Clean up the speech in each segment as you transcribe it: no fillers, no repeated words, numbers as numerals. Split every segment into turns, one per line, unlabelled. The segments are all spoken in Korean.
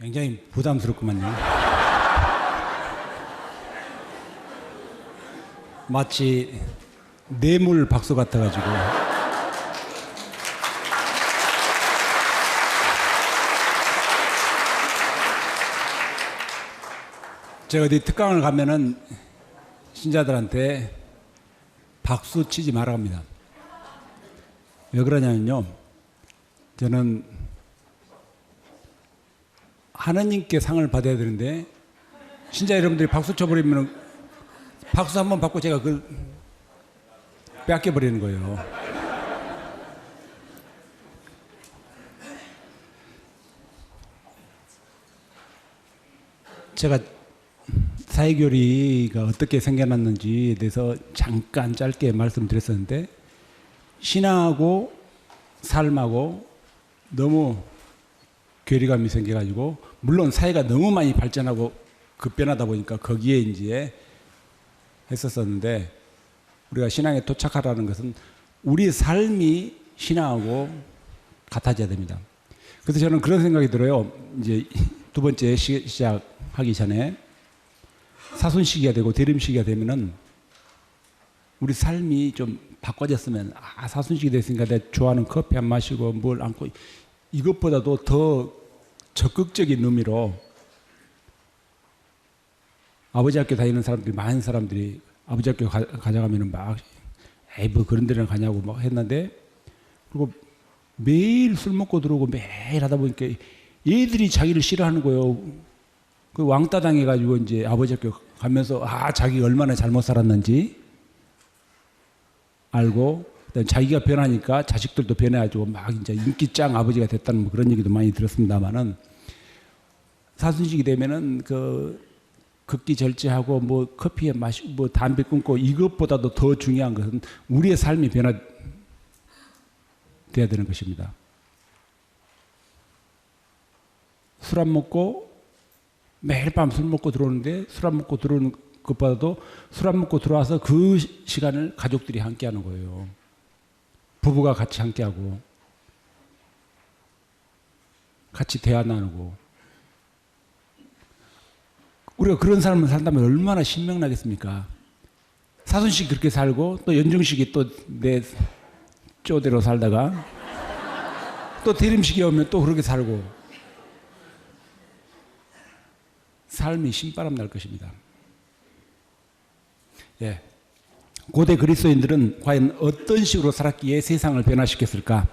굉장히 부담스럽구만요. 마치 뇌물 박수 같아가지고. 제가 어디 특강을 가면은 신자들한테 박수 치지 말라고 합니다. 왜 그러냐면요, 저는 하나님께 상을 받아야 되는데 신자 여러분들이 박수 쳐버리면 박수 한번 받고 제가 그걸 뺏겨버리는 거예요. 제가 사회교리가 어떻게 생겨났는지에 대해서 잠깐 짧게 말씀드렸었는데, 신앙하고 삶하고 너무 괴리감이 생겨가지고, 물론 사회가 너무 많이 발전하고 급변하다 보니까 거기에 이제 했었었는데, 우리가 신앙에 도착하라는 것은 우리 삶이 신앙하고 같아져야 됩니다. 그래서 저는 그런 생각이 들어요. 이제 두 번째 시작하기 전에 사순시기가 되고 대림시기가 되면은 우리 삶이 좀 바꿔졌으면, 사순시기 됐으니까 내가 좋아하는 커피 한 마시고 뭘 안고, 이것보다도 더 적극적인 의미로 아버지 학교 다니는 사람들이, 많은 사람들이 아버지 학교 가져가면은 막, 에이, 뭐 그런 데를 가냐고 막 했는데, 그리고 매일 술 먹고 들어오고 매일 하다 보니까 얘들이 자기를 싫어하는 거예요. 그 왕따 당해가지고 이제 아버지 학교 가면서, 자기가 얼마나 잘못 살았는지 알고, 자기가 변하니까 자식들도 변해가지고 막 이제 인기짱 아버지가 됐다는 뭐 그런 얘기도 많이 들었습니다만은, 사순식이 되면은 극기 절제하고 뭐 커피에 마시고 뭐 담배 끊고, 이것보다도 더 중요한 것은 우리의 삶이 변화돼야 되는 것입니다. 술 안 먹고 매일 밤 술 먹고 들어오는데, 술 안 먹고 들어오는 것보다도 술 안 먹고 들어와서 그 시간을 가족들이 함께 하는 거예요. 부부가 같이 함께 하고 같이 대화 나누고. 우리가 그런 삶을 산다면 얼마나 신명나겠습니까? 사순식 그렇게 살고, 또 연중식이 또 내 쪼대로 살다가 또 대림식이 오면 또 그렇게 살고, 삶이 신바람 날 것입니다. 예. 고대 그리스도인들은 과연 어떤 식으로 살았기에 세상을 변화시켰을까?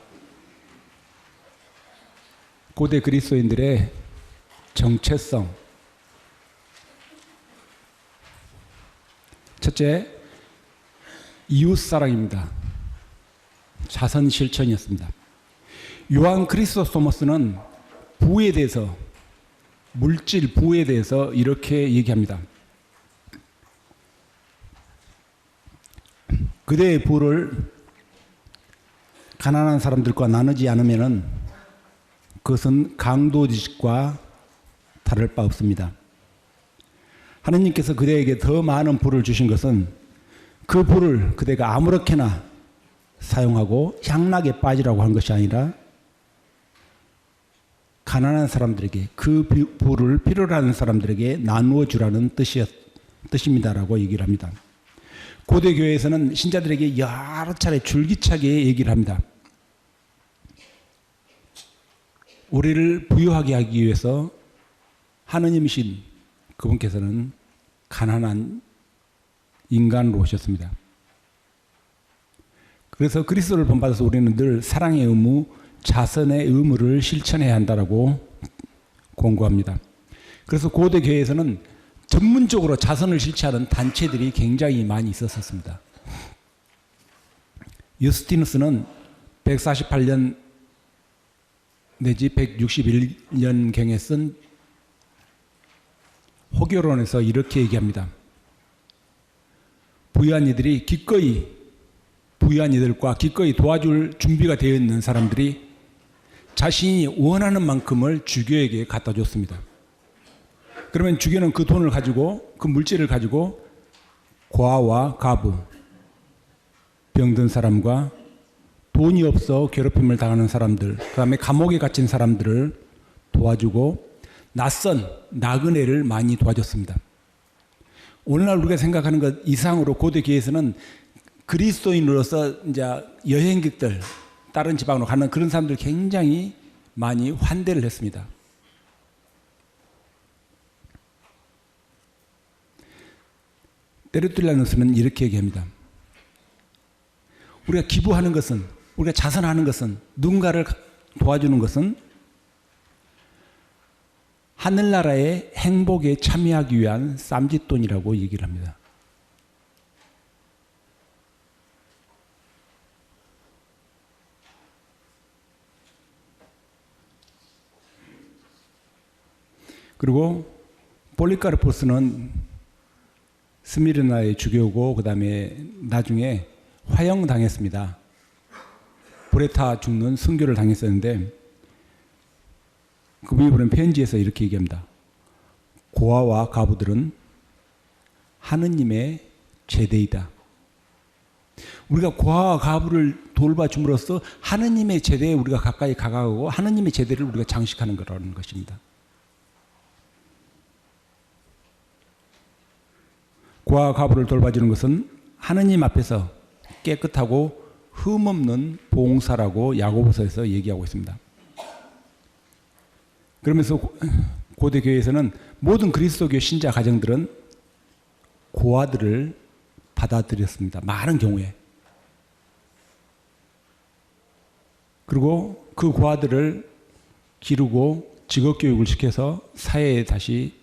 고대 그리스도인들의 정체성. 첫째, 이웃사랑입니다. 자선 실천이었습니다. 요한 크리소스토모스는 부에 대해서, 물질 부에 대해서 이렇게 얘기합니다. 그대의 부를 가난한 사람들과 나누지 않으면은 그것은 강도짓과 다를 바 없습니다. 하느님께서 그대에게 더 많은 부를 주신 것은 그 부를 그대가 아무렇게나 사용하고 향락에 빠지라고 한 것이 아니라, 가난한 사람들에게, 그 부를 필요로 하는 사람들에게 나누어 주라는 뜻입니다라고 얘기를 합니다. 고대 교회에서는 신자들에게 여러 차례 줄기차게 얘기를 합니다. 우리를 부유하게 하기 위해서 하느님이신 그분께서는 가난한 인간으로 오셨습니다. 그래서 그리스도를 본받아서 우리는 늘 사랑의 의무, 자선의 의무를 실천해야 한다라고 권고합니다. 그래서 고대 교회에서는 전문적으로 자선을 실천하는 단체들이 굉장히 많이 있었습니다. 유스티누스는 148년 내지 161년경에 쓴 호교론에서 이렇게 얘기합니다. 부유한 이들과 기꺼이 도와줄 준비가 되어 있는 사람들이 자신이 원하는 만큼을 주교에게 갖다 줬습니다. 그러면 주교는 그 돈을 가지고, 그 물질을 가지고 고아와 가부, 병든 사람과 돈이 없어 괴롭힘을 당하는 사람들, 그 다음에 감옥에 갇힌 사람들을 도와주고, 낯선 나그네를 많이 도와줬습니다. 오늘날 우리가 생각하는 것 이상으로 고대 교회에서는 그리스도인으로서 이제 여행객들, 다른 지방으로 가는 그런 사람들 굉장히 많이 환대를 했습니다. 테르툴리아누스는 이렇게 얘기합니다. 우리가 기부하는 것은, 우리가 자선하는 것은, 누군가를 도와주는 것은 하늘나라의 행복에 참여하기 위한 쌈짓돈이라고 얘기를 합니다. 그리고 폴리카르포스는 스미르나의 주교고 그 다음에 나중에 화형당했습니다. 불에 타 죽는 순교를 당했었는데 그분이 보낸 편지에서 이렇게 얘기합니다. 고아와 가부들은 하느님의 제대이다. 우리가 고아와 가부를 돌봐줌으로써 하느님의 제대에 우리가 가까이 가가고 하느님의 제대를 우리가 장식하는 거라는 것입니다. 고아와 가부를 돌봐주는 것은 하느님 앞에서 깨끗하고 흠없는 봉사라고 야고보서에서 얘기하고 있습니다. 그러면서 고대 교회에서는 모든 그리스도교 신자 가정들은 고아들을 받아들였습니다. 많은 경우에. 그리고 그 고아들을 기르고 직업교육을 시켜서 사회에 다시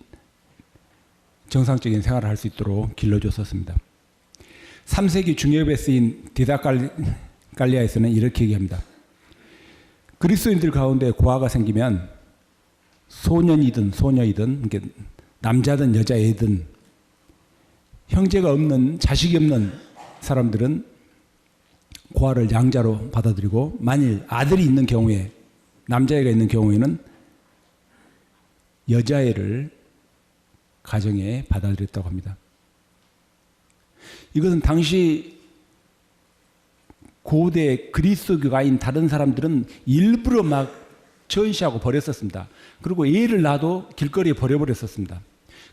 정상적인 생활을 할 수 있도록 길러줬었습니다. 3세기 중엽에 쓰인 디다칼리아에서는 이렇게 얘기합니다. 그리스도인들 가운데 고아가 생기면 소년이든 소녀이든 남자든 여자애든 형제가 없는 자식이 없는 사람들은 고아를 양자로 받아들이고 만일 아들이 있는 경우에 남자애가 있는 경우에는 여자애를 가정에 받아들였다고 합니다. 이것은 당시 고대 그리스도교가인 다른 사람들은 일부러 막 전시하고 버렸었습니다. 그리고 애를 낳아도 길거리에 버려버렸었습니다.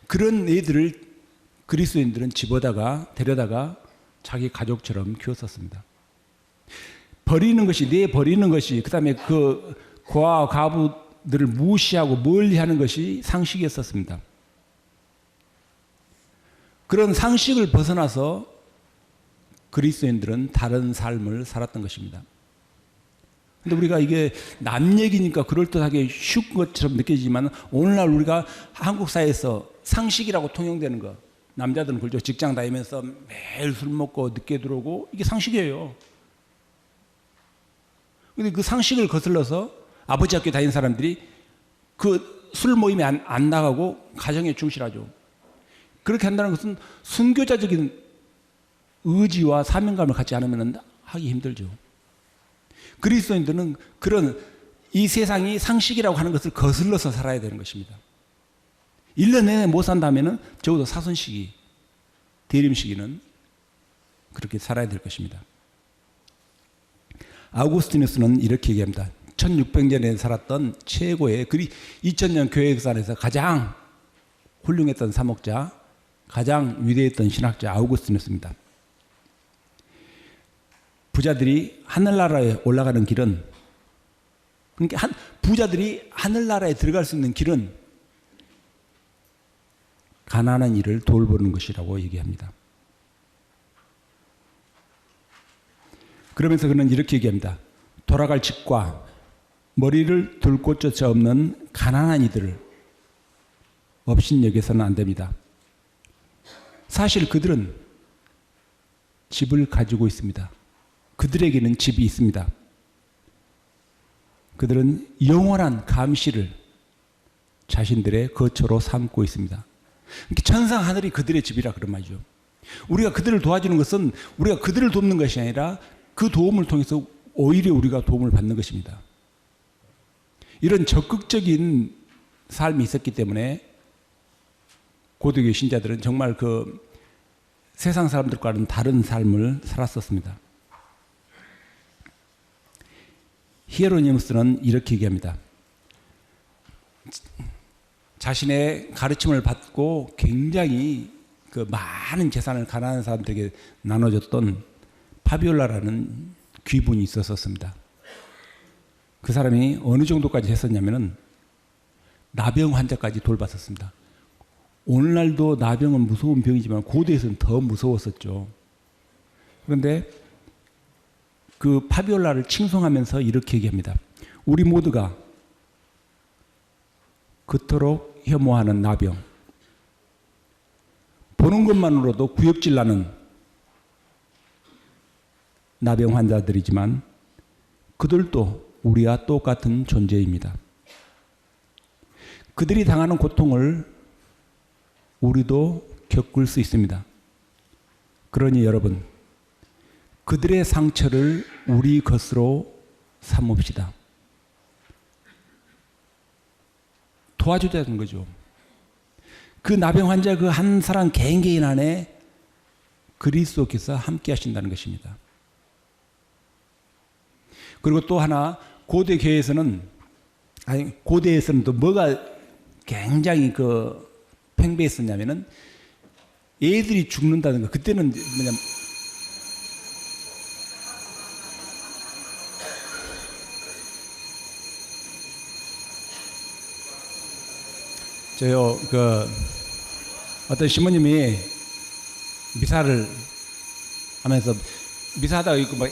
그런 애들을 그리스도인들은 집어다가 데려다가 자기 가족처럼 키웠었습니다. 버리는 것이, 내버리는 것이, 그 다음에 그 고아 가부들을 무시하고 멀리하는 것이 상식이었었습니다. 그런 상식을 벗어나서 그리스도인들은 다른 삶을 살았던 것입니다. 근데 우리가 이게 남 얘기니까 그럴듯하게 쉬운 것처럼 느껴지지만 오늘날 우리가 한국 사회에서 상식이라고 통용되는 거, 남자들은 그렇죠. 직장 다니면서 매일 술 먹고 늦게 들어오고 이게 상식이에요. 근데 그 상식을 거슬러서 아버지 학교 다니는 사람들이 그 술 모임에 안 나가고 가정에 충실하죠. 그렇게 한다는 것은 순교자적인 의지와 사명감을 갖지 않으면 하기 힘들죠. 그리스도인들은 그런 이 세상이 상식이라고 하는 것을 거슬러서 살아야 되는 것입니다. 1년 내내 못 산다면 적어도 사순시기, 대림시기는 그렇게 살아야 될 것입니다. 아우구스티누스는 이렇게 얘기합니다. 1600년에 살았던 최고의 2000년 교회 역사에서 가장 훌륭했던 사목자, 가장 위대했던 신학자 아우구스티누스입니다. 부자들이 하늘나라에 올라가는 길은, 그러니까 부자들이 하늘나라에 들어갈 수 있는 길은 가난한 이를 돌보는 것이라고 얘기합니다. 그러면서 그는 이렇게 얘기합니다. 돌아갈 집과 머리를 둘 곳조차 없는 가난한 이들을 업신여겨서는 안 됩니다. 사실 그들은 집을 가지고 있습니다. 그들에게는 집이 있습니다. 그들은 영원한 감시를 자신들의 거처로 삼고 있습니다. 천상 하늘이 그들의 집이라 그런 말이죠. 우리가 그들을 도와주는 것은 우리가 그들을 돕는 것이 아니라 그 도움을 통해서 오히려 우리가 도움을 받는 것입니다. 이런 적극적인 삶이 있었기 때문에 고대교회 신자들은 정말 그 세상 사람들과는 다른 삶을 살았었습니다. 히에로니무스는 이렇게 얘기합니다. 자신의 가르침을 받고 굉장히 그 많은 재산을 가난한 사람들에게 나눠줬던 파비올라라는 귀분이 있었습니다. 그 사람이 어느 정도까지 했었냐면은 나병 환자까지 돌봤었습니다. 오늘날도 나병은 무서운 병이지만 고대에서는 더 무서웠었죠. 그런데 그 파비올라를 칭송하면서 이렇게 얘기합니다. 우리 모두가 그토록 혐오하는 나병, 보는 것만으로도 구역질 나는 나병 환자들이지만 그들도 우리와 똑같은 존재입니다. 그들이 당하는 고통을 우리도 겪을 수 있습니다. 그러니 여러분, 그들의 상처를 우리 것으로 삼읍시다. 도와주자는 거죠. 그 나병 환자 그 한 사람 개인 안에 그리스도께서 함께 하신다는 것입니다. 그리고 또 하나 고대에서는 또 뭐가 굉장히 그 팽배했었냐면은 애들이 죽는다는 거. 그때는 뭐냐면 저요 그 어떤 신부님이 미사를 하면서 미사하다가 있고 막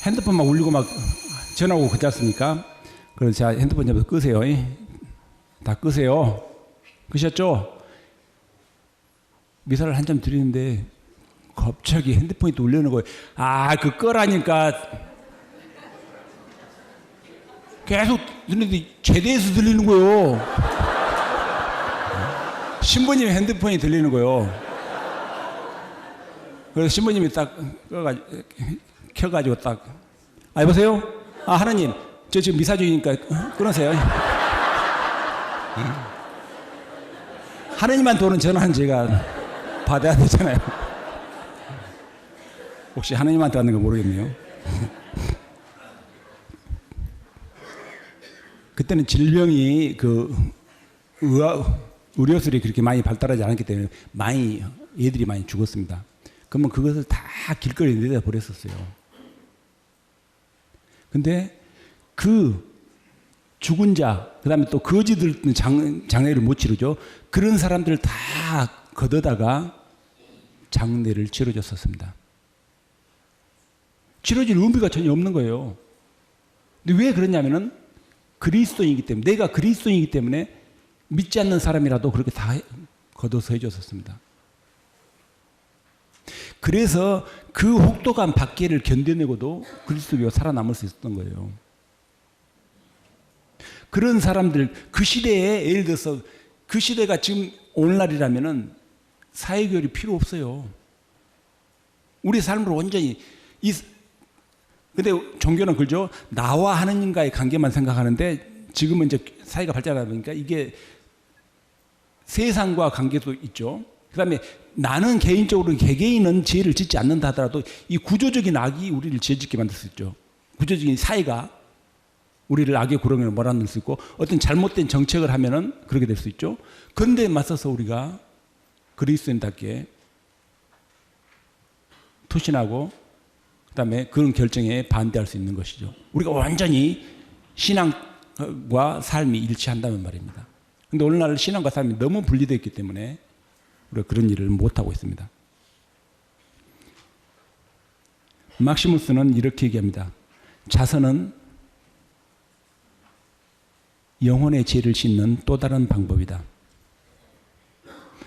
핸드폰 막 울리고 막 전화 오고 그렇지 않습니까? 그래서 제가 핸드폰 잡아서 끄세요. 다 끄세요. 끄셨죠? 미사를 한참 드리는데 갑자기 핸드폰이 또 울리는 거예요. 그 끄라니까 계속 들리는데 제대에서 들리는 거예요. 신부님 핸드폰이 들리는 거예요. 그래서 신부님이 딱 켜가지고 딱, 여보세요? 하나님, 저 지금 미사 중이니까 끊으세요. 하나님만 도는 전화는 제가 받아야 되잖아요. 혹시 하나님한테 왔는 거 모르겠네요. 그때는 질병이 의료술이 그렇게 많이 발달하지 않았기 때문에 애들이 많이 죽었습니다. 그러면 그것을 다 길거리에 내다 버렸었어요. 근데 그 죽은 자, 그 다음에 또 거지들 장례를 못 치르죠. 그런 사람들을 다 걷어다가 장례를 치러줬었습니다. 치러질 의미가 전혀 없는 거예요. 근데 왜 그러냐면은 그리스도인이기 때문에, 내가 그리스도인이기 때문에 믿지 않는 사람이라도 그렇게 다 걷어서 해줬었습니다. 그래서 그 혹독한 박해를 견뎌내고도 그리스도가 살아남을 수 있었던 거예요. 그런 사람들, 그 시대에 예를 들어서 그 시대가 지금 오늘날이라면은 사회교육이 필요 없어요. 우리 삶을 완전히 근데 종교는 그죠? 나와 하느님과의 관계만 생각하는데 지금은 이제 사회가 발전하다 보니까 이게 세상과 관계도 있죠. 그 다음에 나는 개인적으로 개개인은 죄를 짓지 않는다 하더라도 이 구조적인 악이 우리를 죄 짓게 만들 수 있죠. 구조적인 사회가 우리를 악의 구렁이로 몰아넣을 수 있고 어떤 잘못된 정책을 하면은 그렇게 될 수 있죠. 그런데 맞서서 우리가 그리스도인답게 투신하고 그다음에 그런 결정에 반대할 수 있는 것이죠. 우리가 완전히 신앙과 삶이 일치한다는 말입니다. 그런데 오늘날 신앙과 삶이 너무 분리되어 있기 때문에 우리가 그런 일을 못하고 있습니다. 막시무스는 이렇게 얘기합니다. 자선은 영혼의 죄를 씻는 또 다른 방법이다.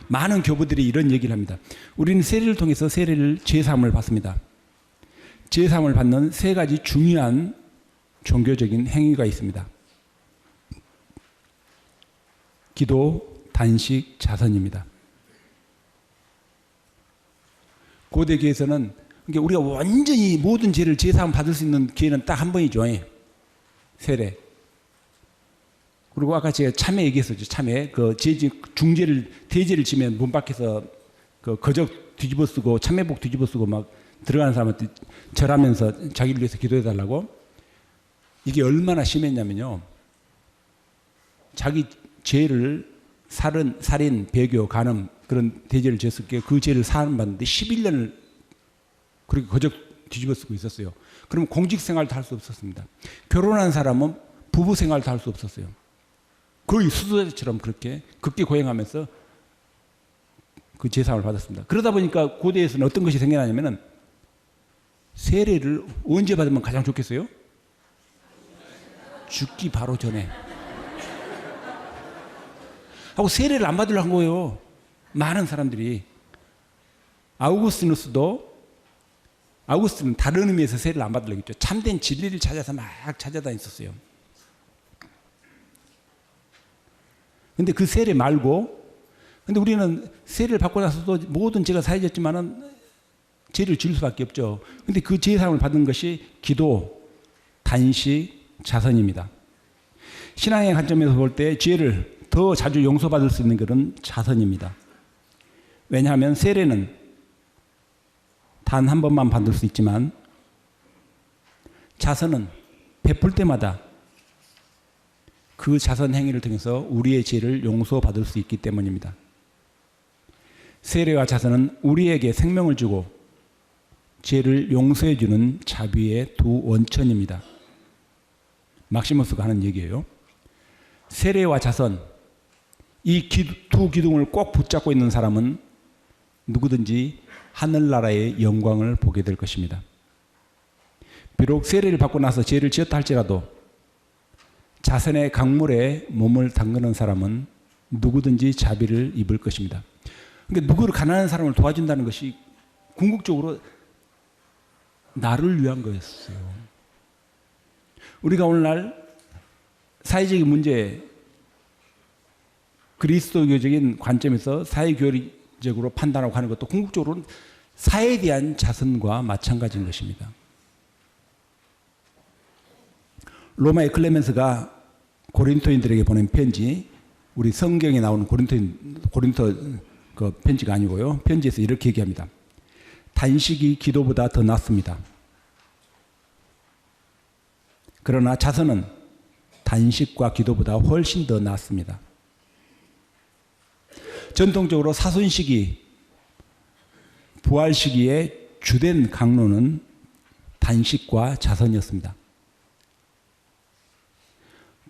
많은 교부들이 이런 얘기를 합니다. 우리는 세례를 통해서 죄사함을 받습니다. 죄사함을 받는 세 가지 중요한 종교적인 행위가 있습니다. 기도, 단식, 자선입니다. 고대교에서는 그러니까 우리가 완전히 모든 죄를 죄사함 받을 수 있는 기회는 딱 한 번이죠. 세례. 그리고 아까 제가 참회 얘기했었죠. 참회. 대죄를 지면 문 밖에서 거적 뒤집어 쓰고 참회복 뒤집어 쓰고 막 들어가는 사람한테 절하면서 자기를 위해서 기도해 달라고. 이게 얼마나 심했냐면요. 자기 죄를 살인, 배교, 간음 그런 대죄를 지었을 때 그 죄를 사함받는데 11년을 그렇게 거적 뒤집어 쓰고 있었어요. 그러면 공직 생활도 할 수 없었습니다. 결혼한 사람은 부부 생활도 할 수 없었어요. 거의 수도자처럼 그렇게 극기 고행하면서 그 제상을 받았습니다. 그러다 보니까 고대에서는 어떤 것이 생겨나냐면은 세례를 언제 받으면 가장 좋겠어요? 죽기 바로 전에. 하고 세례를 안 받으려고 한 거예요. 많은 사람들이. 아우구스티는 다른 의미에서 세례를 안 받으려고 했죠. 참된 진리를 찾아서 막 찾아다녔었어요. 근데 그 세례 말고, 근데 우리는 세례를 받고 나서도 모든 죄가 사해졌지만은 죄를 지을 수밖에 없죠. 근데 그 죄사함을 받은 것이 기도, 단식, 자선입니다. 신앙의 관점에서 볼 때 죄를 더 자주 용서받을 수 있는 것은 자선입니다. 왜냐하면 세례는 단 한 번만 받을 수 있지만 자선은 베풀 때마다 그 자선 행위를 통해서 우리의 죄를 용서받을 수 있기 때문입니다. 세례와 자선은 우리에게 생명을 주고 죄를 용서해 주는 자비의 두 원천입니다. 막시무스가 하는 얘기예요. 세례와 자선, 이 두 기둥을 꼭 붙잡고 있는 사람은 누구든지 하늘나라의 영광을 보게 될 것입니다. 비록 세례를 받고 나서 죄를 지었다 할지라도 자선의 강물에 몸을 담그는 사람은 누구든지 자비를 입을 것입니다. 그러니까 누구를 가난한 사람을 도와준다는 것이 궁극적으로 나를 위한 거였어요. 우리가 오늘날 사회적인 문제, 그리스도교적인 관점에서 사회교리적으로 판단하고 하는 것도 궁극적으로는 사회에 대한 자선과 마찬가지인 것입니다. 로마의 클레멘스가 고린토인들에게 보낸 편지, 우리 성경에 나오는 고린토 그 편지가 아니고요. 편지에서 이렇게 얘기합니다. 단식이 기도보다 더 낫습니다. 그러나 자선은 단식과 기도보다 훨씬 더 낫습니다. 전통적으로 사순 시기, 부활 시기의 주된 강론은 단식과 자선이었습니다.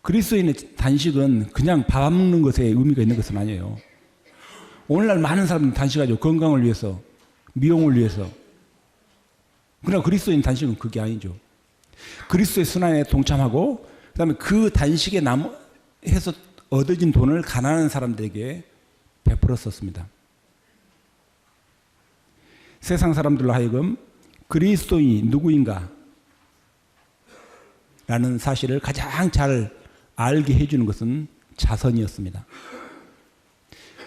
그리스도인의 단식은 그냥 밥 먹는 것에 의미가 있는 것은 아니에요. 오늘날 많은 사람들은 단식하죠. 건강을 위해서, 미용을 위해서. 그러나 그리스도인 단식은 그게 아니죠. 그리스도의 순환에 동참하고 그다음에 그 단식에 해서 얻어진 돈을 가난한 사람들에게 베풀었었습니다. 세상 사람들로 하여금 그리스도인이 누구인가 라는 사실을 가장 잘 알게 해주는 것은 자선이었습니다.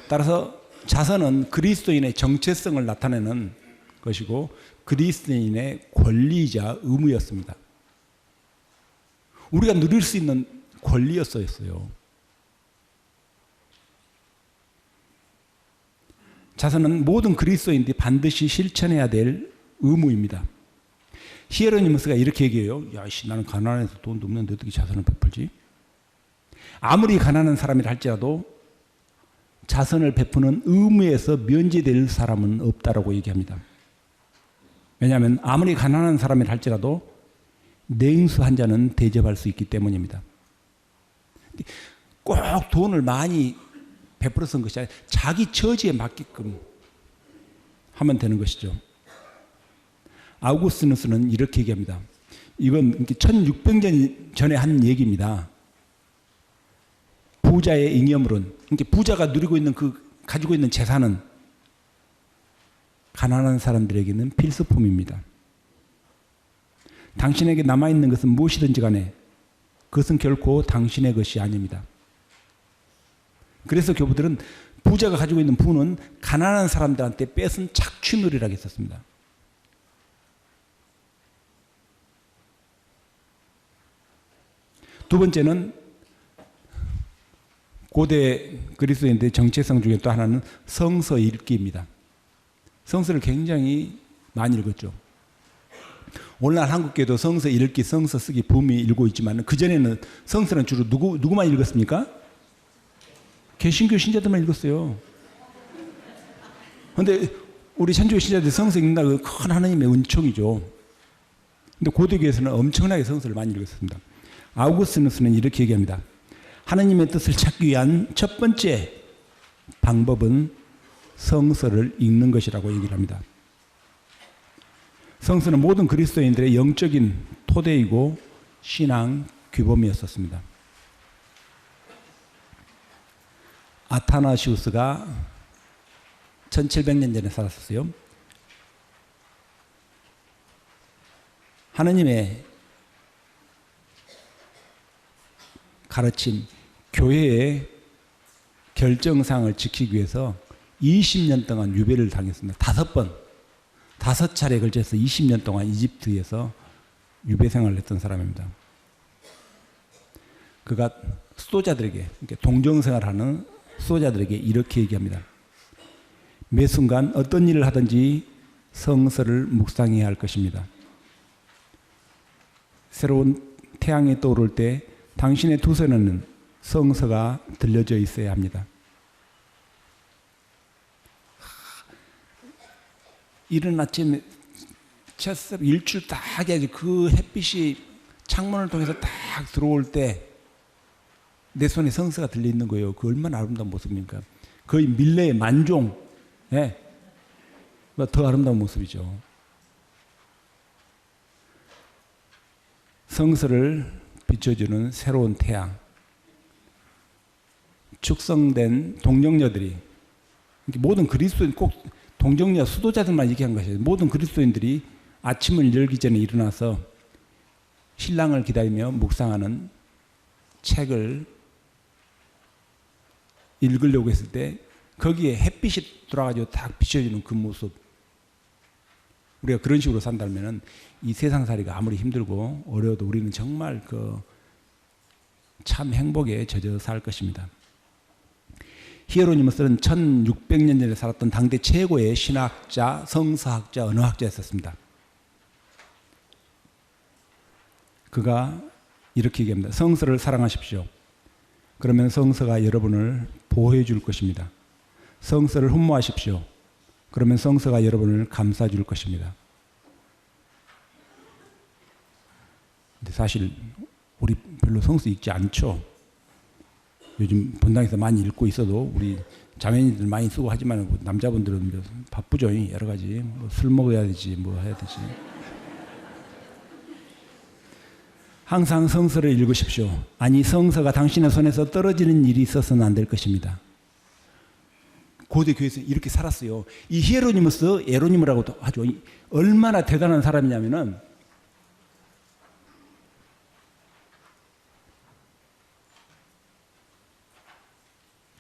따라서 자선은 그리스도인의 정체성을 나타내는 것이고 그리스도인의 권리이자 의무였습니다. 우리가 누릴 수 있는 권리였어요. 자선은 모든 그리스도인들이 반드시 실천해야 될 의무입니다. 히에로니무스가 이렇게 얘기해요. 야씨, 나는 가난해서 돈도 없는데 어떻게 자선을 베풀지? 아무리 가난한 사람이라 할지라도 자선을 베푸는 의무에서 면제될 사람은 없다라고 얘기합니다. 왜냐하면 아무리 가난한 사람이라 할지라도 냉수 한 잔은 대접할 수 있기 때문입니다. 꼭 돈을 많이 베풀어 쓴 것이 아니라 자기 처지에 맞게끔 하면 되는 것이죠. 아우구스티누스는 이렇게 얘기합니다. 이건 1600년 전에 한 얘기입니다. 부자의 잉여물은, 부자가 누리고 있는 가지고 있는 재산은 가난한 사람들에게는 필수품입니다. 당신에게 남아있는 것은 무엇이든지 간에 그것은 결코 당신의 것이 아닙니다. 그래서 교부들은 부자가 가지고 있는 부는 가난한 사람들한테 뺏은 착취물이라고 했었습니다. 두 번째는 고대 그리스도인들의 정체성 중에 또 하나는 성서 읽기입니다. 성서를 굉장히 많이 읽었죠. 오늘날 한국교회도 성서 읽기, 성서 쓰기 붐이 일고 있지만 그전에는 성서는 주로 누구만 읽었습니까? 개신교 신자들만 읽었어요. 근데 우리 천주교 신자들 성서 읽는다 그 큰 하나님의 은총이죠. 근데 고대교에서는 엄청나게 성서를 많이 읽었습니다. 아우구스티누스는 이렇게 얘기합니다. 하나님의 뜻을 찾기 위한 첫 번째 방법은 성서를 읽는 것이라고 얘기를 합니다. 성서는 모든 그리스도인들의 영적인 토대이고 신앙 규범이었었습니다. 아타나시우스가 1700년 전에 살았었어요. 하나님의 가르침, 교회의 결정사항을 지키기 위해서 20년 동안 유배를 당했습니다. 5차례에 걸쳐서 20년 동안 이집트에서 유배 생활을 했던 사람입니다. 그가 수도자들에게, 동정생활하는 수도자들에게 이렇게 얘기합니다. 매 순간 어떤 일을 하든지 성서를 묵상해야 할 것입니다. 새로운 태양이 떠오를 때 당신의 두 손에는 성서가 들려져 있어야 합니다. 이른 아침에 첫새 일출 딱 해야지 그 햇빛이 창문을 통해서 딱 들어올 때 내 손에 성서가 들려 있는 거예요. 그 얼마나 아름다운 모습입니까? 거의 밀레의 만종, 더 아름다운 모습이죠. 성서를 비춰주는 새로운 태양, 축성된 동정녀들이, 모든 그리스도인, 꼭 동정녀 수도자들만 얘기한 것이에요. 모든 그리스도인들이 아침을 열기 전에 일어나서 신랑을 기다리며 묵상하는 책을 읽으려고 했을 때 거기에 햇빛이 돌아가지고 딱 비춰주는 그 모습, 우리가 그런 식으로 산다면 이 세상살이가 아무리 힘들고 어려워도 우리는 정말 참 행복에 젖어 살 것입니다. 히에로니무스는 1600년 전에 살았던 당대 최고의 신학자, 성서학자, 언어학자였었습니다. 그가 이렇게 얘기합니다. 성서를 사랑하십시오. 그러면 성서가 여러분을 보호해 줄 것입니다. 성서를 흠모하십시오. 그러면 성서가 여러분을 감싸 줄 것입니다. 근데 사실 우리 별로 성서 읽지 않죠. 요즘 본당에서 많이 읽고 있어도 우리 자매님들 많이 쓰고 하지만 남자분들은 바쁘죠. 여러 가지 술 먹어야 되지 뭐 해야 되지. 항상 성서를 읽으십시오. 아니 성서가 당신의 손에서 떨어지는 일이 있어서는 안 될 것입니다. 고대 교회에서 이렇게 살았어요. 이 히에로니무스, 에로니무라고도 하죠. 얼마나 대단한 사람이냐면은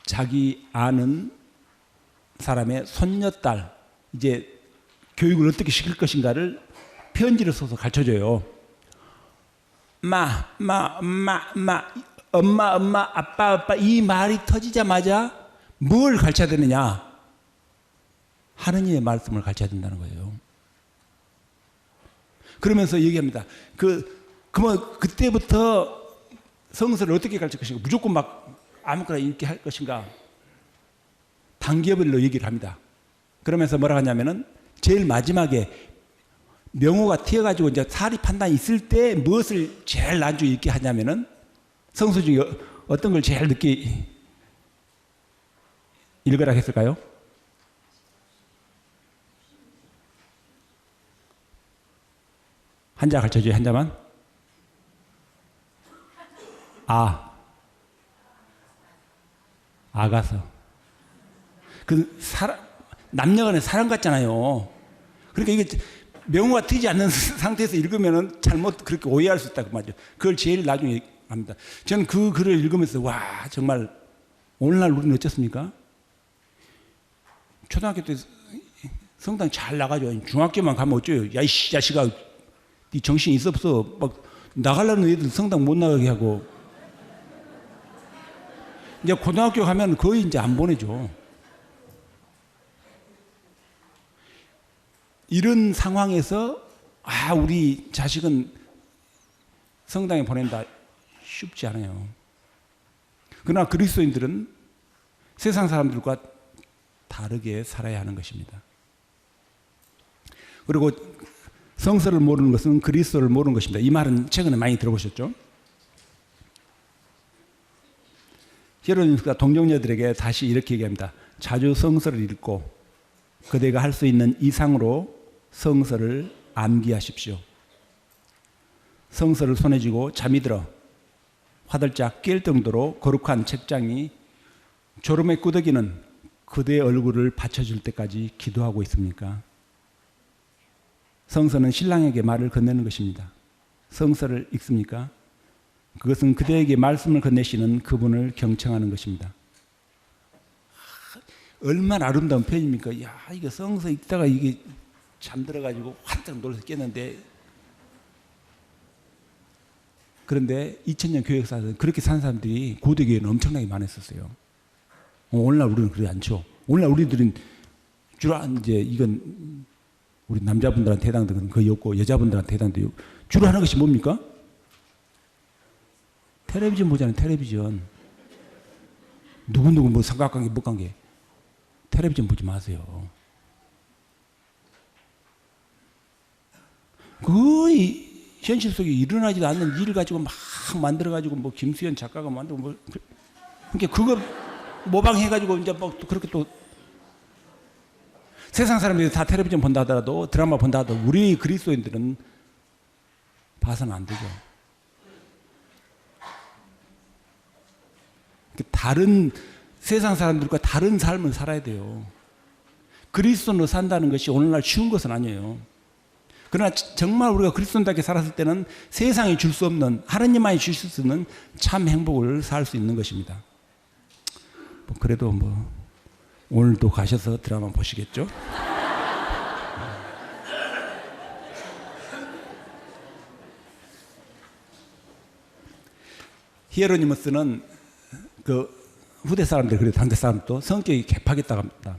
자기 아는 사람의 손녀딸 이제 교육을 어떻게 시킬 것인가를 편지를 써서 가르쳐줘요. 엄마, 아빠 이 말이 터지자마자 뭘 가르쳐야 되느냐? 하느님의 말씀을 가르쳐야 된다는 거예요. 그러면서 얘기합니다. 그러면 그때부터 성서를 어떻게 가르칠 것인가? 무조건 막 아무거나 읽게 할 것인가? 단계별로 얘기를 합니다. 그러면서 뭐라 하냐면은 제일 마지막에 명호가 튀어가지고 이제 사리 판단이 있을 때 무엇을 제일 난주 읽게 하냐면은 성서 중에 어떤 걸 제일 늦게 읽으라 했을까요? 한자 가르쳐줘요, 한자만. 아가서. 남녀간의 사랑 같잖아요. 그러니까 이게 명호가 트지 않는 상태에서 읽으면은 잘못 그렇게 오해할 수 있다고 말이죠. 그걸 제일 나중에 합니다. 저는 그 글을 읽으면서 와 정말 오늘날 우리는 어쩌습니까? 초등학교 때 성당 잘 나가죠. 중학교만 가면 어쩌요? 야, 이 자식아, 네 정신 있어 없어? 막 나가려는 애들 성당 못 나가게 하고. 이제 고등학교 가면 거의 이제 안 보내죠. 이런 상황에서 우리 자식은 성당에 보낸다 쉽지 않아요. 그러나 그리스도인들은 세상 사람들과 다르게 살아야 하는 것입니다. 그리고 성서를 모르는 것은 그리스도를 모르는 것입니다. 이 말은 최근에 많이 들어보셨죠? 히에로니무스가 동정녀들에게 다시 이렇게 얘기합니다. 자주 성서를 읽고 그대가 할 수 있는 이상으로 성서를 암기하십시오. 성서를 손에 쥐고 잠이 들어 화들짝 깰 정도로 거룩한 책장이 졸음에 꾸덕이는 그대의 얼굴을 받쳐줄 때까지 기도하고 있습니까? 성서는 신랑에게 말을 건네는 것입니다. 성서를 읽습니까? 그것은 그대에게 말씀을 건네시는 그분을 경청하는 것입니다. 얼마나 아름다운 표현입니까? 야, 이거 성서 읽다가 이게 잠들어가지고 활짝 놀라서 깼는데, 그런데 2000년 교회 역사에서 그렇게 사는 사람들이 고대교회는 엄청나게 많았었어요. 오늘날 우리는 그러지 않죠. 오늘날 우리들은 주로 이제 이건 우리 남자분들한테 해당되는 거의 없고 여자분들한테 해당돼요. 주로 하는 것이 뭡니까? 텔레비전 보잖아요. 텔레비전. 누구누구 뭐 삼각관계 못 관계. 텔레비전 보지 마세요. 거의 현실 속에 일어나지도 않는 일을 가지고 막 만들어가지고 뭐 김수현 작가가 만들고 뭐 그러니까 그거 모방해가지고 이제 뭐 그렇게 또 세상 사람들이 다 텔레비전 본다 하더라도 드라마 본다 하더라도 우리 그리스도인들은 봐서는 안 되죠. 다른 세상 사람들과 다른 삶을 살아야 돼요. 그리스도로 산다는 것이 오늘날 쉬운 것은 아니에요. 그러나 정말 우리가 그리스도인답게 살았을 때는 세상이 줄 수 없는, 하나님만이 주실 수 있는 참 행복을 살 수 있는 것입니다. 뭐 그래도 뭐 오늘도 가셔서 드라마 보시겠죠? 히에로니무스는 그 후대 사람들, 그리고 당대 사람도 성격이 개팍했다고 합니다.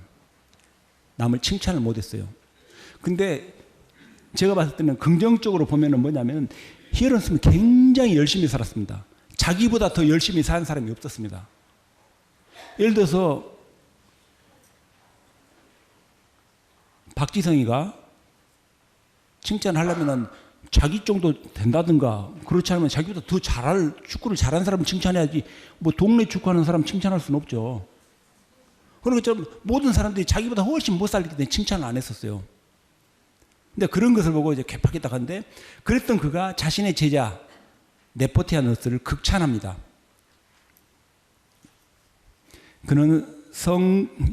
남을 칭찬을 못했어요. 근데 제가 봤을 때는 긍정적으로 보면은 뭐냐면 히에로니무스는 굉장히 열심히 살았습니다. 자기보다 더 열심히 사는 사람이 없었습니다. 예를 들어서 박지성이가 칭찬하려면은 자기 정도 된다든가, 그렇지 않으면 자기보다 더 축구를 잘하는 사람을 칭찬해야지, 뭐 동네 축구하는 사람 칭찬할 수는 없죠. 그러니까 좀 모든 사람들이 자기보다 훨씬 못 살기 때문에 칭찬을 안 했었어요. 근데 그런 것을 보고 이제 개팍했다 하는데, 그랬던 그가 자신의 제자 네포티아누스를 극찬합니다. 그는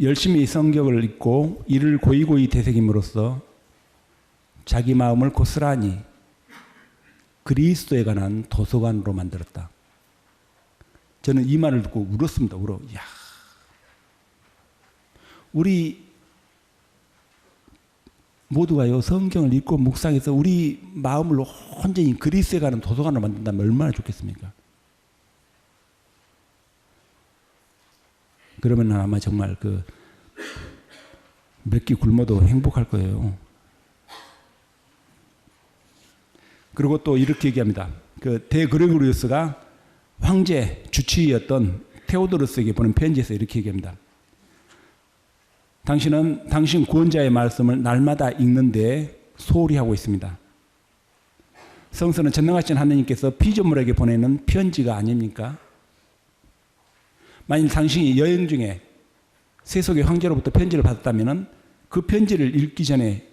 열심히 성경을 읽고 이를 고이고이 되새김으로써 자기 마음을 고스란히 그리스도에 관한 도서관으로 만들었다. 저는 이 말을 듣고 울었습니다. 야, 우리 모두가요, 성경을 읽고 묵상해서 우리 마음을 온전히 그리스도에 관한 도서관으로 만든다면 얼마나 좋겠습니까? 그러면 아마 정말 몇 끼 굶어도 행복할 거예요. 그리고 또 이렇게 얘기합니다. 대그레고리우스가 황제 주치의였던 테오도로스에게 보낸 편지에서 이렇게 얘기합니다. 당신은 당신 구원자의 말씀을 날마다 읽는데 소홀히 하고 있습니다. 성서는 전능하신 하느님께서 피조물에게 보내는 편지가 아닙니까? 만일 당신이 여행 중에 세속의 황제로부터 편지를 받았다면 그 편지를 읽기 전에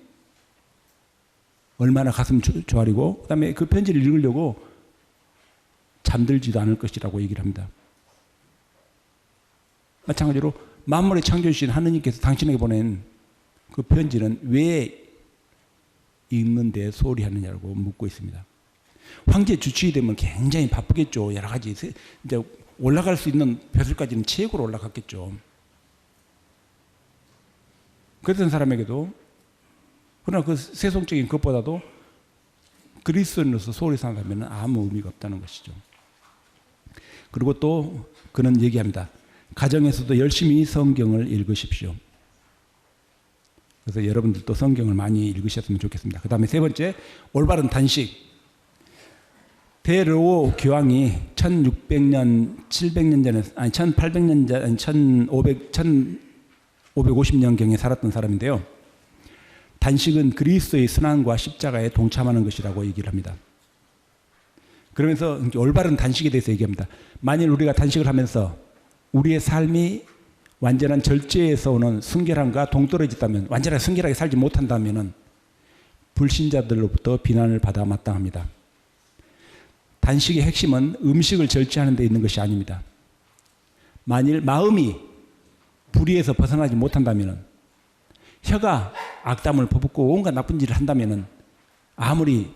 얼마나 가슴 조아리고, 그 다음에 그 편지를 읽으려고 잠들지도 않을 것이라고 얘기를 합니다. 마찬가지로 만물의 창조주신 하느님께서 당신에게 보낸 그 편지는 왜 읽는데 소홀히 하느냐고 묻고 있습니다. 황제 주치의 되면 굉장히 바쁘겠죠. 여러 가지 이제 올라갈 수 있는 벼슬까지는 최고로 올라갔겠죠. 그랬던 사람에게도, 그러나 그 세속적인 것보다도 그리스도인으로서 소홀히 산다면 아무 의미가 없다는 것이죠. 그리고 또 그는 얘기합니다. 가정에서도 열심히 성경을 읽으십시오. 그래서 여러분들도 성경을 많이 읽으셨으면 좋겠습니다. 그 다음에 세 번째, 올바른 단식. 대르오 교황이 1600년, 700년 전에, 아니 1800년 전, 아니 1550년경에 살았던 사람인데요. 단식은 그리스도의 순환과 십자가에 동참하는 것이라고 얘기를 합니다. 그러면서 올바른 단식에 대해서 얘기합니다. 만일 우리가 단식을 하면서 우리의 삶이 완전한 절제에서 오는 순결함과 동떨어졌다면, 완전하게 순결하게 살지 못한다면 불신자들로부터 비난을 받아 마땅합니다. 단식의 핵심은 음식을 절제하는 데 있는 것이 아닙니다. 만일 마음이 불의에서 벗어나지 못한다면, 혀가 악담을 퍼붓고 온갖 나쁜 일을 한다면 아무리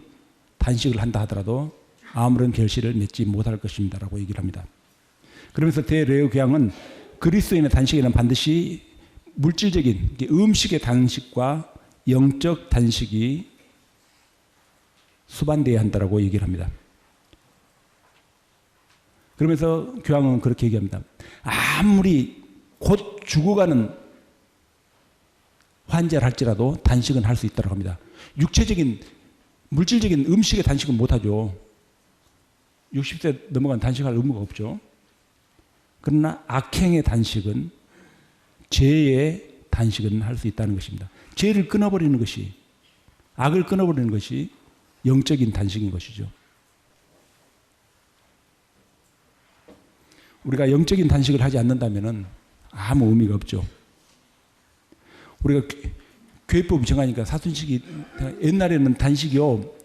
단식을 한다 하더라도 아무런 결실을 맺지 못할 것입니다 라고 얘기를 합니다. 그러면서 대레오 교황은 그리스도인의 단식에는 반드시 물질적인 음식의 단식과 영적 단식이 수반되어야 한다고 얘기를 합니다. 그러면서 교황은 그렇게 얘기합니다. 아무리 곧 죽어가는 환자를 할지라도 단식은 할 수 있다고 합니다. 육체적인 물질적인 음식의 단식은 못하죠. 60세 넘어간 단식할 의무가 없죠. 그러나 악행의 단식은, 죄의 단식은 할 수 있다는 것입니다. 죄를 끊어버리는 것이, 악을 끊어버리는 것이 영적인 단식인 것이죠. 우리가 영적인 단식을 하지 않는다면 아무 의미가 없죠. 우리가 교회법이 정하니까 사순식이, 옛날에는 단식이요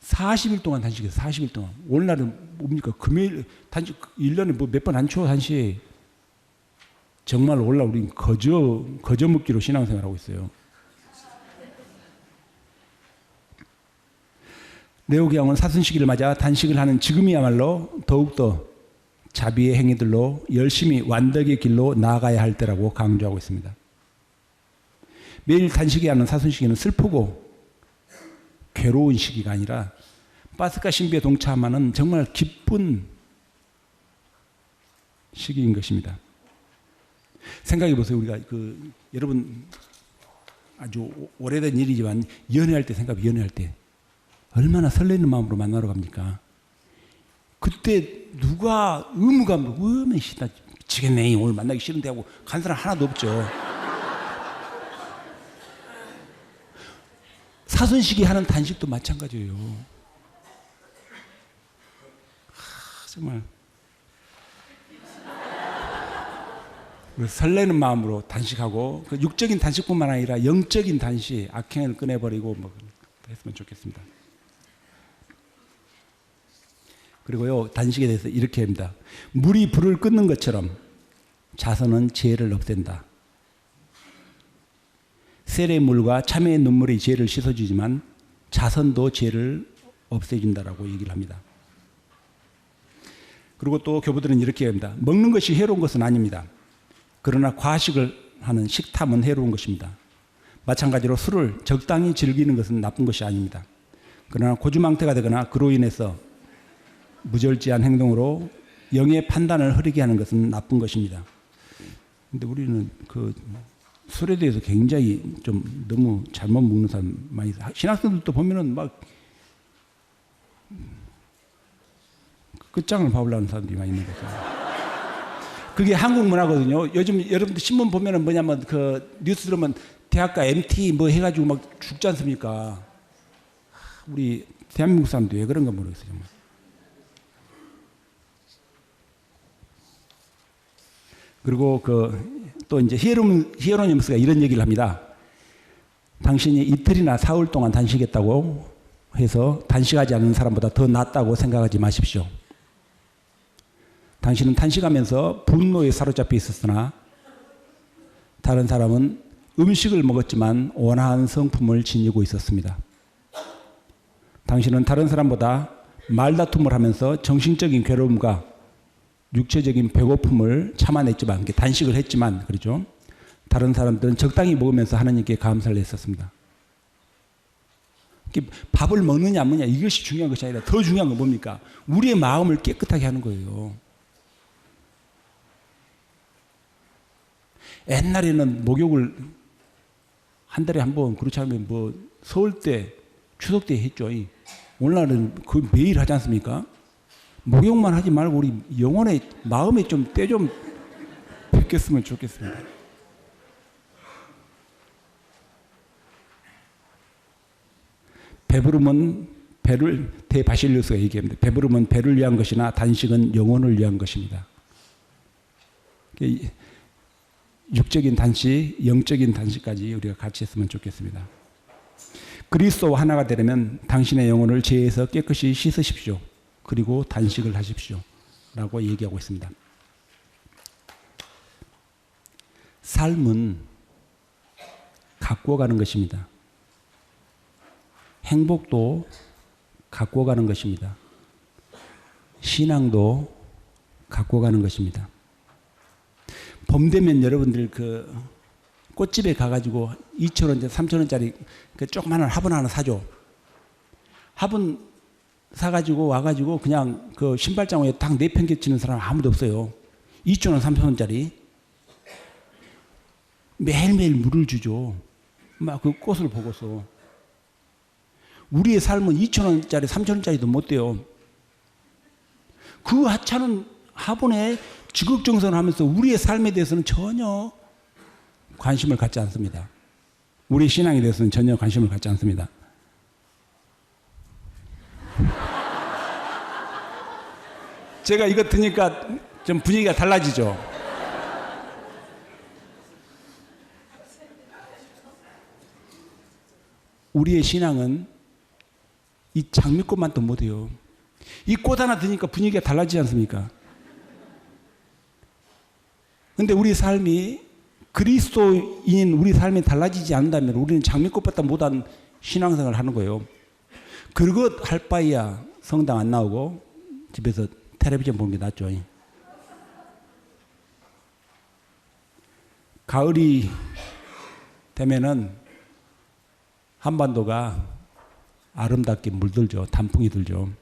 40일 동안 단식이에요. 40일 동안. 오늘날은 뭡니까? 금요일 단식 1년에 뭐 몇 번 안 쳐 단식. 정말 오늘날 우리는 거저 먹기로 신앙생활하고 있어요. 레오 교황은 사순시기를 맞아 단식을 하는 지금이야말로 더욱더 자비의 행위들로 열심히 완덕의 길로 나아가야 할 때라고 강조하고 있습니다. 매일 단식해야 하는 사순시기는 슬프고 괴로운 시기가 아니라 파스카 신비에 동참하는 정말 기쁜 시기인 것입니다. 생각해 보세요. 우리가 여러분 아주 오래된 일이지만 연애할 때 연애할 때 얼마나 설레는 마음으로 만나러 갑니까? 그때 누가 의무감으로 나 미치겠네 오늘 만나기 싫은데 하고 간 사람 하나도 없죠. 사순시기 하는 단식도 마찬가지예요. 정말 설레는 마음으로 단식하고, 그 육적인 단식뿐만 아니라 영적인 단식, 악행을 꺼내버리고 뭐 했으면 좋겠습니다. 그리고요, 단식에 대해서 이렇게 합니다. 물이 불을 끄는 것처럼 자선은 죄를 없앤다. 셀의 물과 참외의 눈물이 죄를 씻어주지만 자선도 죄를 없애준다라고 얘기를 합니다. 그리고 또 교부들은 이렇게 합니다. 먹는 것이 해로운 것은 아닙니다. 그러나 과식을 하는 식탐은 해로운 것입니다. 마찬가지로 술을 적당히 즐기는 것은 나쁜 것이 아닙니다. 그러나 고주망태가 되거나 그로 인해서 무절제한 행동으로 영의 판단을 흐리게 하는 것은 나쁜 것입니다. 그런데 우리는 술에 대해서 굉장히 좀 너무 잘못 먹는 사람 많이 있어요. 신학생들도 보면은 막 끝장을 봐보려는 사람들이 많이 있는 거죠. 그게 한국 문화거든요. 요즘 여러분들 신문 보면은 뭐냐면 뉴스 들으면 대학가 MT 뭐 해가지고 막 죽지 않습니까? 우리 대한민국 사람도 왜 그런가 모르겠어요, 정말. 그리고 또 이제 히에로님스가 이런 얘기를 합니다. 당신이 이틀이나 사흘 동안 단식했다고 해서 단식하지 않는 사람보다 더 낫다고 생각하지 마십시오. 당신은 단식하면서 분노에 사로잡혀 있었으나 다른 사람은 음식을 먹었지만 온화한 성품을 지니고 있었습니다. 당신은 다른 사람보다 말다툼을 하면서 정신적인 괴로움과 육체적인 배고픔을 참아냈지만, 단식을 했지만, 그렇죠? 다른 사람들은 적당히 먹으면서 하나님께 감사를 했었습니다. 밥을 먹느냐 안 먹느냐 이것이 중요한 것이 아니라 더 중요한 건 뭡니까? 우리의 마음을 깨끗하게 하는 거예요. 옛날에는 목욕을 한 달에 한 번, 그렇지 않으면 뭐 서울 때, 추석 때 했죠. 오늘날은 그 매일 하지 않습니까? 목욕만 하지 말고 우리 영혼의 마음에 좀 때 좀 뵙겠으면 좋겠습니다. 배부름은 배를 대바실리우스가 얘기합니다. 배부름은 배를 위한 것이나 단식은 영혼을 위한 것입니다. 육적인 단식, 영적인 단식까지 우리가 같이 했으면 좋겠습니다. 그리스도와 하나가 되려면 당신의 영혼을 죄에서 깨끗이 씻으십시오. 그리고 단식을 하십시오. 라고 얘기하고 있습니다. 삶은 갖고 가는 것입니다. 행복도 갖고 가는 것입니다. 신앙도 갖고 가는 것입니다. 봄 되면 여러분들 그 꽃집에 가가지고 2,000원짜리, 3,000원짜리 그 조그마한 화분 하나 사줘. 화분 사가지고 와가지고 그냥 그 신발장 위에 딱 내팽개치는 사람 아무도 없어요. 2,000원, 3,000원짜리. 매일매일 물을 주죠. 막 그 꽃을 보고서. 우리의 삶은 2,000원짜리, 3,000원짜리도 못 돼요. 그 하찮은 화분에 지극정성하면서 우리의 삶에 대해서는 전혀 관심을 갖지 않습니다. 우리 신앙에 대해서는 전혀 관심을 갖지 않습니다. 제가 이거 드니까 좀 분위기가 달라지죠. 우리의 신앙은 이 장미꽃만 또 못해요. 이 꽃 하나 드니까 분위기가 달라지지 않습니까? 근데 우리 삶이 그리스도인 우리 삶이 달라지지 않는다면 우리는 장미꽃보다 못한 신앙생활을 하는 거예요. 그것 할 바에야 성당 안 나오고 집에서 텔레비전 보는 게 낫죠. 가을이 되면은 한반도가 아름답게 물들죠. 단풍이 들죠.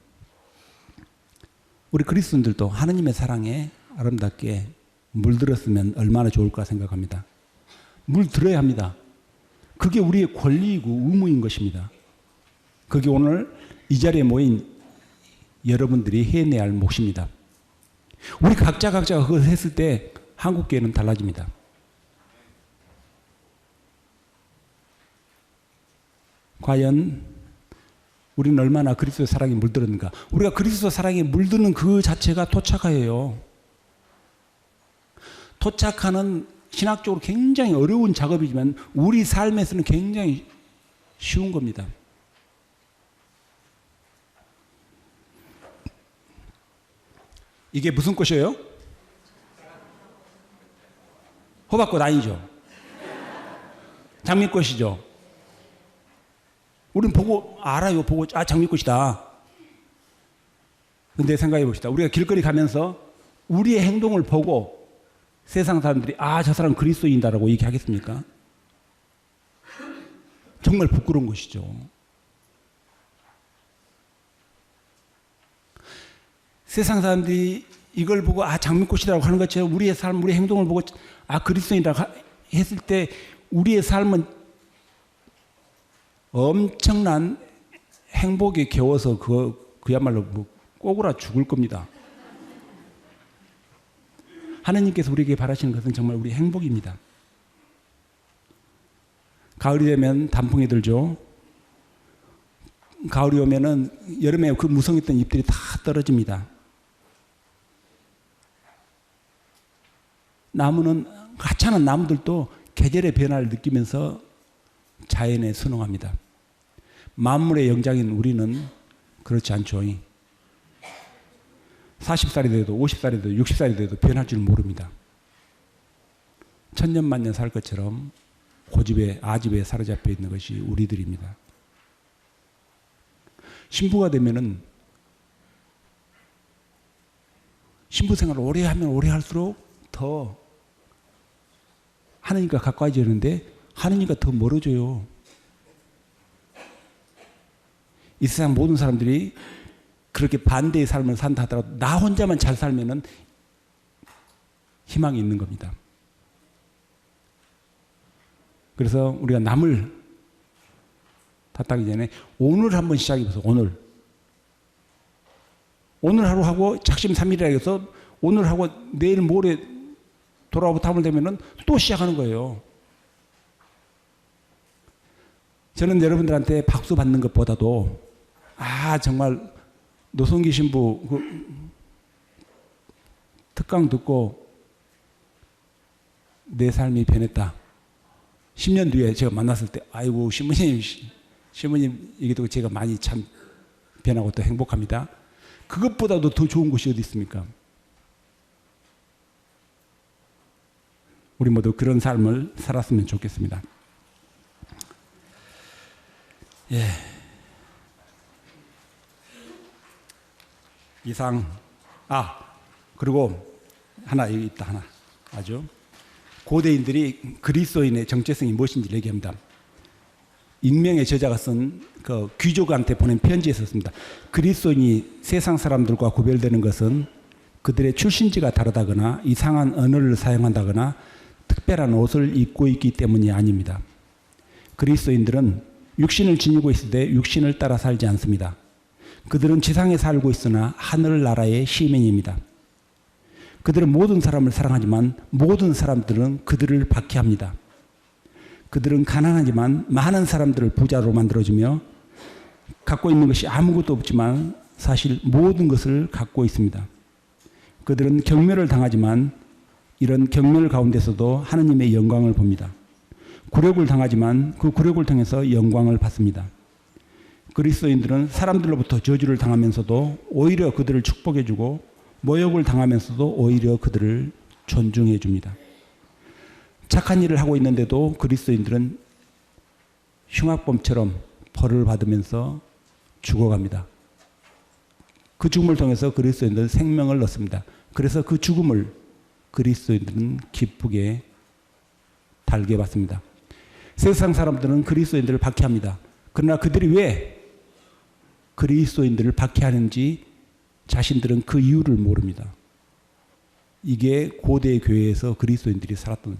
우리 그리스도인들도 하느님의 사랑에 아름답게 물들었으면 얼마나 좋을까 생각합니다. 물들어야 합니다. 그게 우리의 권리이고 의무인 것입니다. 그게 오늘 이 자리에 모인 여러분들이 해내야 할 몫입니다. 우리 각자가 그걸 했을 때 한국교회는 달라집니다. 과연 우리는 얼마나 그리스도의 사랑에 물들었는가. 우리가 그리스도 사랑에 물드는 그 자체가 토착하예요. 토착하는 신학적으로 굉장히 어려운 작업이지만 우리 삶에서는 굉장히 쉬운 겁니다. 이게 무슨 꽃이에요? 호박꽃 아니죠? 장미꽃이죠? 우리는 보고 알아요. 보고 장미꽃이다. 근데 생각해 봅시다. 우리가 길거리 가면서 우리의 행동을 보고 세상 사람들이 저 사람 그리스도인이다라고 얘기하겠습니까? 정말 부끄러운 것이죠. 세상 사람들이 이걸 보고 장미꽃이라고 하는 것처럼 우리의 삶, 우리의 행동을 보고 그리스도인이라고 했을 때 우리의 삶은 엄청난 행복에 겨워서 그야말로 꼬꾸라 죽을 겁니다. 하나님께서 우리에게 바라시는 것은 정말 우리 행복입니다. 가을이 되면 단풍이 들죠. 가을이 오면은 여름에 그 무성했던 잎들이 다 떨어집니다. 나무는 하찮은 나무들도 계절의 변화를 느끼면서 자연에 순응합니다. 만물의 영장인 우리는 그렇지 않죠. 40살이 돼도 50살이 돼도 60살이 돼도 변할 줄 모릅니다. 천년만년 살 것처럼 고집에 아집에 사로잡혀 있는 것이 우리들입니다. 신부가 되면은 신부 생활을 오래 하면 오래 할수록 더 하나님과 가까워지는데 하나님과 더 멀어져요. 이 세상 모든 사람들이 그렇게 반대의 삶을 산다 하더라도 나 혼자만 잘 살면은 희망이 있는 겁니다. 그래서 우리가 남을 탓하기 전에 오늘 한번 시작해보세요. 오늘 오늘 하루 하고 작심삼일이라 해서 오늘 하고 내일 모레 돌아오고 하면 되면은 또 시작하는 거예요. 저는 여러분들한테 박수 받는 것보다도 정말 노성기 신부 특강 듣고 내 삶이 변했다. 10년 뒤에 제가 만났을 때 아이고 신부님 얘기 듣고 제가 많이 참 변하고 또 행복합니다. 그것보다도 더 좋은 곳이 어디 있습니까? 우리 모두 그런 삶을 살았으면 좋겠습니다. 예. 이상 그리고 하나 여기 있다 하나 아주 고대인들이 그리스도인의 정체성이 무엇인지 얘기합니다. 익명의 저자가 쓴 그 귀족한테 보낸 편지에 썼습니다. 그리스도인이 세상 사람들과 구별되는 것은 그들의 출신지가 다르다거나 이상한 언어를 사용한다거나 특별한 옷을 입고 있기 때문이 아닙니다. 그리스도인들은 육신을 지니고 있을 때 육신을 따라 살지 않습니다. 그들은 지상에 살고 있으나 하늘나라의 시민입니다. 그들은 모든 사람을 사랑하지만 모든 사람들은 그들을 박해합니다. 그들은 가난하지만 많은 사람들을 부자로 만들어주며 갖고 있는 것이 아무것도 없지만 사실 모든 것을 갖고 있습니다. 그들은 경멸을 당하지만 이런 경멸 가운데서도 하느님의 영광을 봅니다. 굴욕을 당하지만 그 굴욕을 통해서 영광을 받습니다. 그리스도인들은 사람들로부터 저주를 당하면서도 오히려 그들을 축복해주고 모욕을 당하면서도 오히려 그들을 존중해줍니다. 착한 일을 하고 있는데도 그리스도인들은 흉악범처럼 벌을 받으면서 죽어갑니다. 그 죽음을 통해서 그리스도인들은 생명을 얻습니다. 그래서 그 죽음을 그리스도인들은 기쁘게 달게 받습니다. 세상 사람들은 그리스도인들을 박해합니다. 그러나 그들이 왜 그리스도인들을 박해하는지 자신들은 그 이유를 모릅니다. 이게 고대 교회에서 그리스도인들이 살았던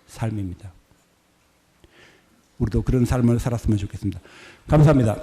삶입니다. 우리도 그런 삶을 살았으면 좋겠습니다. 감사합니다.